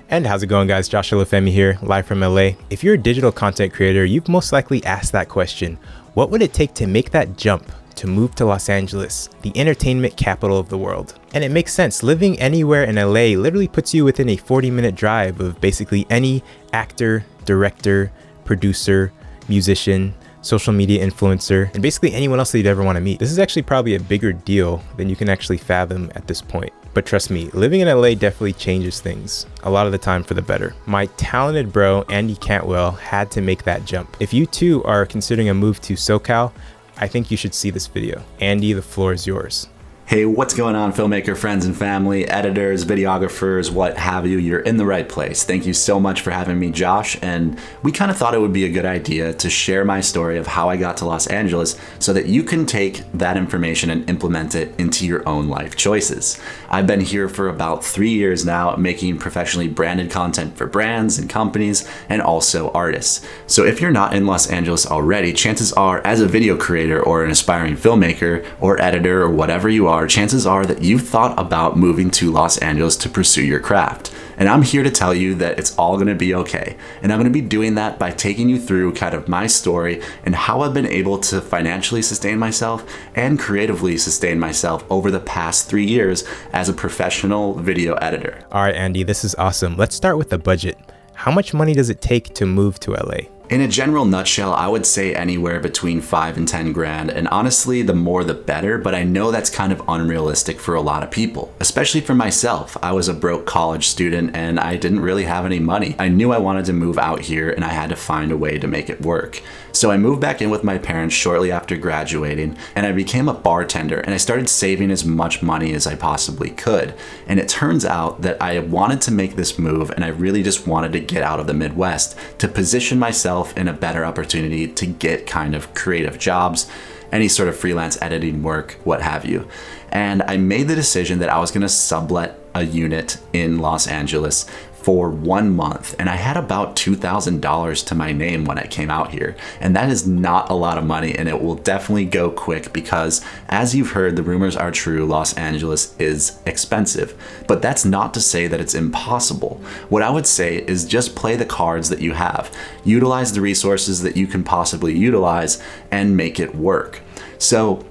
And how's it going, guys? Josh Olufemi here, live from LA. If you're a digital content creator, you've most likely asked that question: what would it take to make that jump to move to Los Angeles, the entertainment capital of the world? And it makes sense. Living anywhere in LA literally puts you within a 40-minute drive of basically any actor, director, producer, musician, social media influencer, and basically anyone else that you'd ever want to meet. This is actually probably a bigger deal than you can actually fathom at this point. But trust me, living in LA definitely changes things, a lot of the time for the better. My talented bro, Andy Cantwell, had to make that jump. If you too are considering a move to SoCal, I think you should see this video. Andy, the floor is yours. Hey, what's going on, filmmaker friends and family, editors, videographers, what have you? You're in the right place. Thank you so much for having me, Josh. And we kind of thought it would be a good idea to share my story of how I got to Los Angeles so that you can take that information and implement it into your own life choices. I've been here for about 3 years now, making professionally branded content for brands and companies and also artists. So if you're not in Los Angeles already, chances are, as a video creator or an aspiring filmmaker or editor or whatever you are, chances are that you've thought about moving to Los Angeles to pursue your craft. And I'm here to tell you that it's all going to be okay. And I'm going to be doing that by taking you through kind of my story and how I've been able to financially sustain myself and creatively sustain myself over the past 3 years as a professional video editor. All right, Andy, this is awesome. Let's start with the budget. How much money does it take to move to LA? In a general nutshell, I would say anywhere between 5 and 10 grand. And honestly, the more the better, but I know that's kind of unrealistic for a lot of people, especially for myself. I was a broke college student and I didn't really have any money. I knew I wanted to move out here and I had to find a way to make it work. So I moved back in with my parents shortly after graduating and I became a bartender and I started saving as much money as I possibly could. And it turns out that I wanted to make this move and I really just wanted to get out of the Midwest to position myself in a better opportunity to get kind of creative jobs, any sort of freelance editing work, what have you. And I made the decision that I was going to sublet a unit in Los Angeles for 1 month, and I had about $2,000 to my name when I came out here, and that is not a lot of money, and it will definitely go quick because, as you've heard, the rumors are true, Los Angeles is expensive, but that's not to say that it's impossible. What I would say is just play the cards that you have, utilize the resources that you can possibly utilize, and make it work. So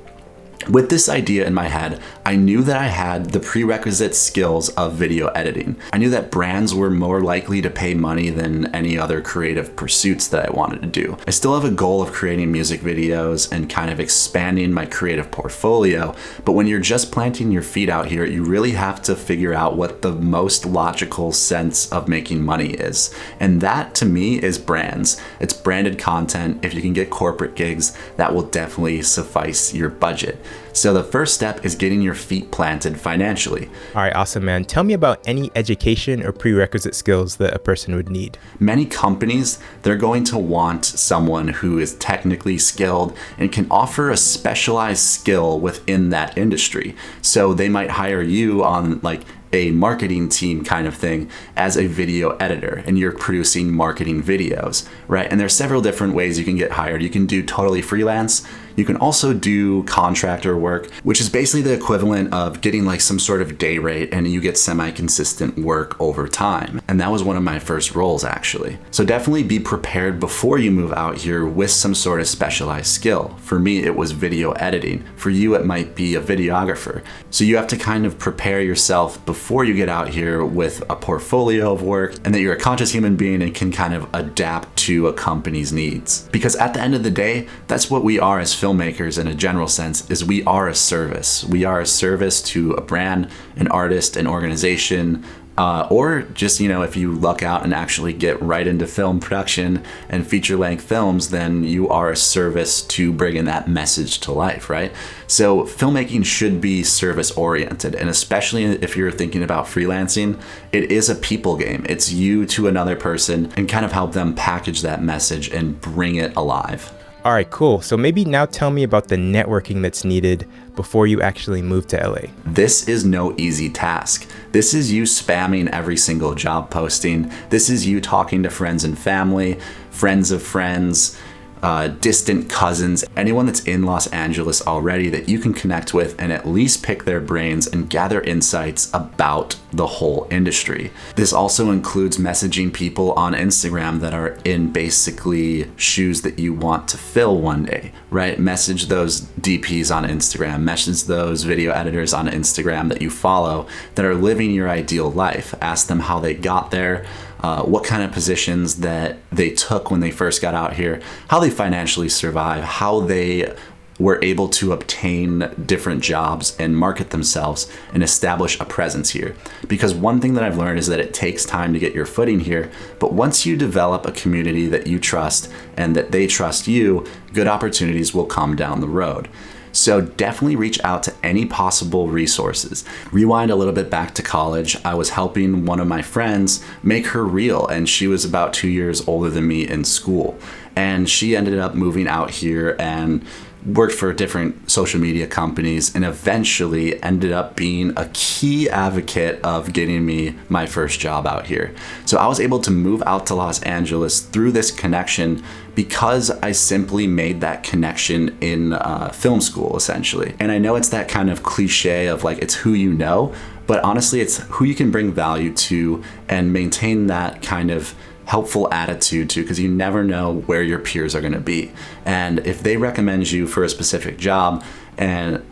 with this idea in my head, I knew that I had the prerequisite skills of video editing. I knew that brands were more likely to pay money than any other creative pursuits that I wanted to do. I still have a goal of creating music videos and kind of expanding my creative portfolio, but when you're just planting your feet out here, you really have to figure out what the most logical sense of making money is. And that to me is brands. It's branded content. If you can get corporate gigs, that will definitely suffice your budget. So the first step is getting your feet planted financially. All right, awesome, man. Tell me about any education or prerequisite skills that a person would need. Many companies, they're going to want someone who is technically skilled and can offer a specialized skill within that industry. So they might hire you on like a marketing team kind of thing as a video editor and you're producing marketing videos, right? And there's several different ways you can get hired. You can do totally freelance. You can also do contractor work, which is basically the equivalent of getting like some sort of day rate and you get semi-consistent work over time. And that was one of my first roles actually. So definitely be prepared before you move out here with some sort of specialized skill. For me, it was video editing. For you, it might be a videographer. So you have to kind of prepare yourself before you get out here with a portfolio of work and that you're a conscious human being and can kind of adapt to a company's needs. Because at the end of the day, that's what we are as filmmakers in a general sense, is we are a service. We are a service to a brand, an artist, an organization, or just, if you luck out and actually get right into film production and feature-length films, then you are a service to bringing that message to life, right? So filmmaking should be service-oriented, and especially if you're thinking about freelancing, it is a people game. It's you to another person and kind of help them package that message and bring it alive. All right, cool. So maybe now tell me about the networking that's needed before you actually move to LA. This is no easy task. This is you spamming every single job posting. This is you talking to friends and family, friends of friends, distant cousins, anyone that's in Los Angeles already that you can connect with and at least pick their brains and gather insights about the whole industry. This also includes messaging people on Instagram that are in basically shoes that you want to fill one day, right? Message those DPs on Instagram, message those video editors on Instagram that you follow that are living your ideal life. Ask them how they got there, what kind of positions that they took when they first got out here, how they financially survive, how they were able to obtain different jobs and market themselves and establish a presence here. Because one thing that I've learned is that it takes time to get your footing here, but once you develop a community that you trust and that they trust you, good opportunities will come down the road. So definitely reach out to any possible resources. Rewind a little bit back to college. I was helping one of my friends make her reel, and she was about 2 years older than me in school. And she ended up moving out here and worked for different social media companies and eventually ended up being a key advocate of getting me my first job out here. So I was able to move out to Los Angeles through this connection because I simply made that connection in film school, essentially. And I know it's that kind of cliche of like, it's who you know, but honestly, it's who you can bring value to and maintain that kind of helpful attitude to, because you never know where your peers are going to be. And if they recommend you for a specific job, and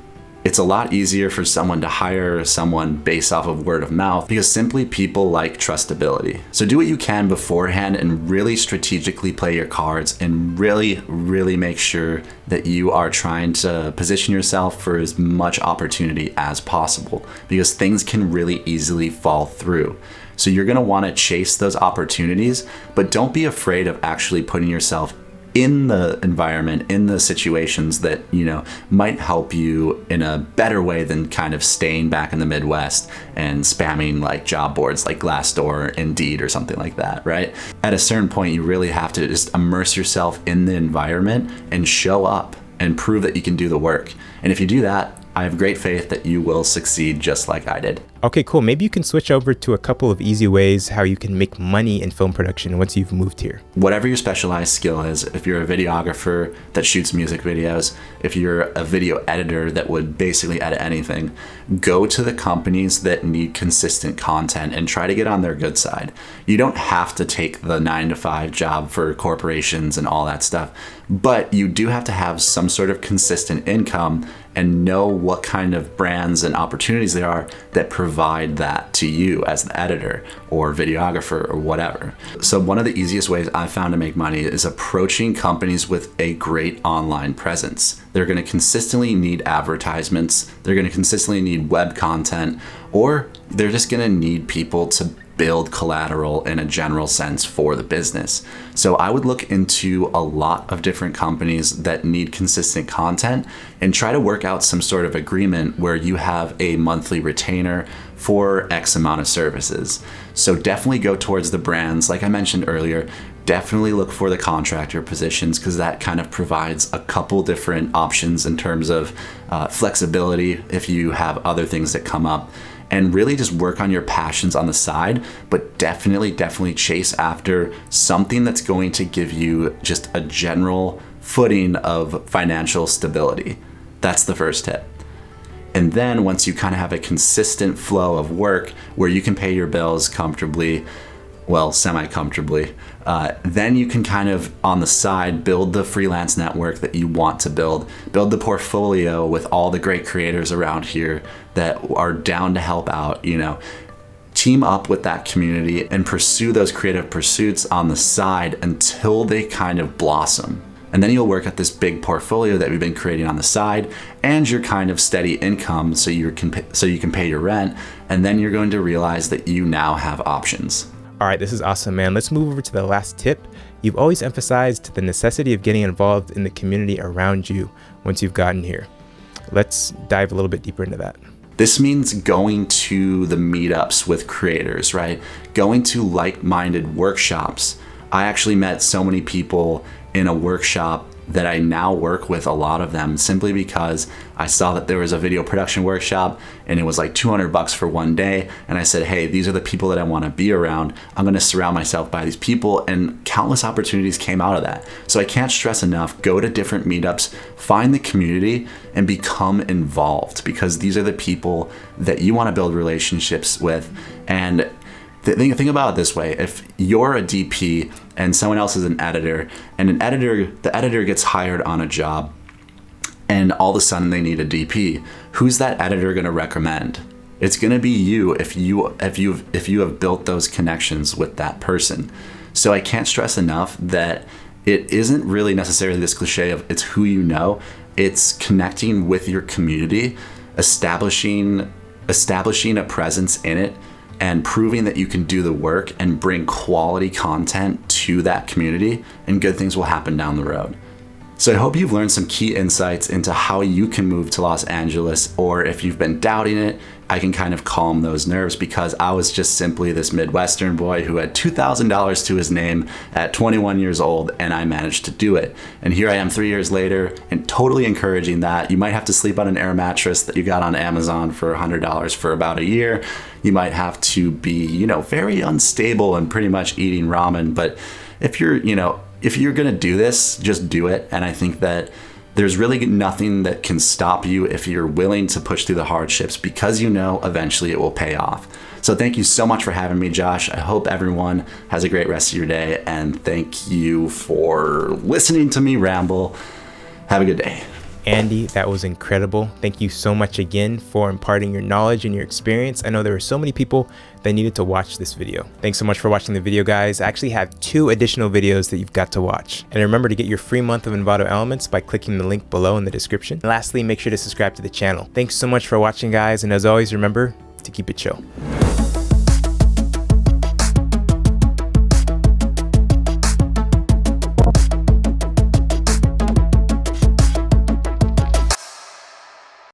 it's a lot easier for someone to hire someone based off of word of mouth, because simply people like trustability. So do what you can beforehand and really strategically play your cards and really make sure that you are trying to position yourself for as much opportunity as possible, because things can really easily fall through. So you're going to want to chase those opportunities, but don't be afraid of actually putting yourself in the environment, in the situations that, you know, might help you in a better way than kind of staying back in the Midwest and spamming like job boards like Glassdoor or Indeed or something like that, right? At a certain point, you really have to just immerse yourself in the environment and show up and prove that you can do the work. And if you do that, I have great faith that you will succeed just like I did. Okay, cool. Maybe you can switch over to a couple of easy ways how you can make money in film production once you've moved here. Whatever your specialized skill is, if you're a videographer that shoots music videos, if you're a video editor that would basically edit anything, go to the companies that need consistent content and try to get on their good side. You don't have to take the 9-to-5 job for corporations and all that stuff, but you do have to have some sort of consistent income and know what kind of brands and opportunities there are that provide that to you as the editor or videographer or whatever. So one of the easiest ways I've found to make money is approaching companies with a great online presence. They're going to consistently need advertisements, they're going to consistently need web content, or they're just going to need people to build collateral in a general sense for the business. So I would look into a lot of different companies that need consistent content and try to work out some sort of agreement where you have a monthly retainer for X amount of services. So definitely go towards the brands. Like I mentioned earlier, definitely look for the contractor positions, because that kind of provides a couple different options in terms of flexibility if you have other things that come up. And really just work on your passions on the side, but definitely chase after something that's going to give you just a general footing of financial stability. That's the first tip. And then once you kind of have a consistent flow of work where you can pay your bills comfortably, well, semi-comfortably, then you can kind of on the side build the freelance network that you want to build the portfolio with all the great creators around here that are down to help out, you know, team up with that community and pursue those creative pursuits on the side until they kind of blossom. And then you'll work at this big portfolio that we've been creating on the side and your kind of steady income so you can pay your rent. And then you're going to realize that you now have options. All right, this is awesome, man. Let's move over to the last tip. You've always emphasized the necessity of getting involved in the community around you once you've gotten here. Let's dive a little bit deeper into that. This means going to the meetups with creators, right? Going to like-minded workshops. I actually met so many people in a workshop that I now work with a lot of them simply because I saw that there was a video production workshop and it was like $200 for one day. And I said, hey, these are the people that I want to be around. I'm going to surround myself by these people, and countless opportunities came out of that. So I can't stress enough, go to different meetups, find the community, and become involved, because these are the people that you want to build relationships with. And think about it this way: if you're a DP and someone else is an editor, and the editor gets hired on a job, and all of a sudden they need a DP, who's that editor going to recommend? It's going to be you if you have built those connections with that person. So I can't stress enough that it isn't really necessarily this cliche of it's who you know. It's connecting with your community, establishing a presence in it, and proving that you can do the work and bring quality content to that community, and good things will happen down the road. So I hope you've learned some key insights into how you can move to Los Angeles, or if you've been doubting it, I can kind of calm those nerves, because I was just simply this Midwestern boy who had $2,000 to his name at 21 years old, and I managed to do it. And here I am 3 years later, and totally encouraging that. You might have to sleep on an air mattress that you got on Amazon for $100 for about a year. You might have to be, very unstable and pretty much eating ramen. But if you're going to do this, just do it. And I think that there's really nothing that can stop you if you're willing to push through the hardships, because eventually it will pay off. So thank you so much for having me, Josh. I hope everyone has a great rest of your day, and thank you for listening to me ramble. Have a good day. Andy, that was incredible. Thank you so much again for imparting your knowledge and your experience. I know there were so many people that needed to watch this video. Thanks so much for watching the video, guys. I actually have 2 additional videos that you've got to watch. And remember to get your free month of Envato Elements by clicking the link below in the description. And lastly, make sure to subscribe to the channel. Thanks so much for watching, guys. And as always, remember to keep it chill.